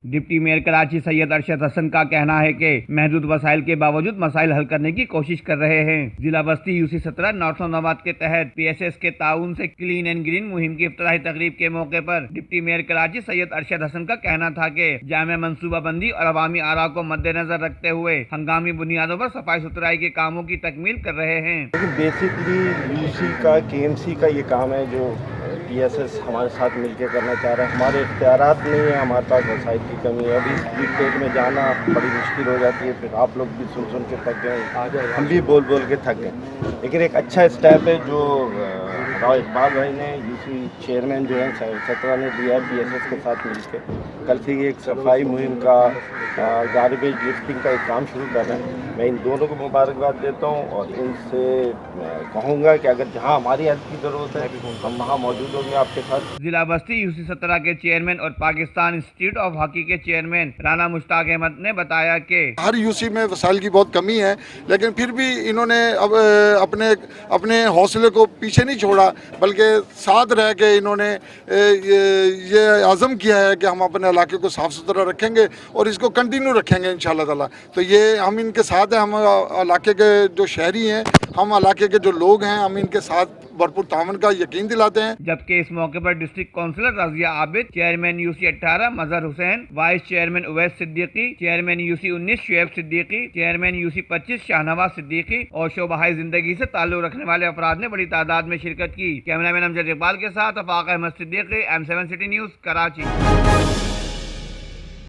Deputy mayor Karachi سید ارشد حسن کا کہنا ہے کہ محدود وسائل کے باوجود مسائل حل کرنے کی کوشش کر رہے ہیں۔ ضلع بستی یوسی 17 نوسنواد کے تحت پی ایس ایس کے تعاون سے کلین اینڈ گرین مہم کی افتتاحی تقریب کے موقع پر ڈپٹی میئر کراچی سید ارشد حسن کا کہنا تھا کہ جامع منصوبہ بندی اور عوامی آراء کو مد نظر رکھتے ہوئے ہنگامی بنیادوں پر صفائی ستھرائی کے کاموں کی تکمیل کر رہے ہیں۔ بیسکلی یوسی کا کے ایم سی کا یہ کام ہے جو پی ایس ایس ہمارے ساتھ مل کے کرنا چاہ رہا ہے۔ ہمارے اختیارات نہیں ہیں، ہمارے پاس وسائل کی کمی ہے، ابھی اسپیڈ پیج میں جانا بڑی مشکل ہو جاتی ہے، پھر آپ لوگ بھی سن کے تھک گئے، ہم بھی بول کے تھک گئے، لیکن ایک اچھا اسٹیپ ہے جو راؤ اقبال بھائی نے یوسی چیئرمین جو ہے 17 نے دیا ہے پی ایس ایس کے ساتھ مل کے۔ کل سے یہ ایک صفائی مہم کا گاربیج لفٹنگ کا ایک کام شروع کر رہے ہیں۔ میں ان دونوں کو مبارکباد دیتا ہوں اور ان سے کہوں گا کہ اگر جہاں ہماری ہیلپ کی ضرورت ہے ہم وہاں موجود ہوں گے آپ کے ساتھ۔ ضلع بستی یوسی 17 کے چیئرمین اور پاکستان انسٹیٹیوٹ آف ہاکی کے چیئرمین رانا مشتاق احمد نے بتایا کہ ہر یوسی میں وسائل کی بہت کمی ہے، لیکن پھر بھی انہوں نے اب اپنے حوصلے کو پیچھے نہیں چھوڑا، بلکہ ساتھ رہ کے انہوں نے یہ عزم کیا ہے کہ ہم اپنے علاقے کو صاف ستھرا رکھیں گے اور اس کو کنٹینیو رکھیں گے انشاءاللہ تعالیٰ۔ تو یہ ہم ان کے ساتھ ہیں، ہم علاقے کے جو شہری ہیں، ہم علاقے کے جو لوگ ہیں، ہم ان کے ساتھ بھرپور تعاون کا یقین دلاتے ہیں۔ جبکہ اس موقع پر district councillor Razia Abid, chairman UC 18 Mazhar Hussain, vice chairman Owais Siddiqui, chairman UC 19 Shoaib Siddiqui, chairman UC 25 Shahnawaz Siddiqui اور شعبہ زندگی سے تعلق رکھنے والے افراد نے بڑی تعداد میں شرکت کی۔ کیمرہ مین امجد اقبال کے ساتھ Afaq Ahmed Siddiqui, M7 city news, Karachi.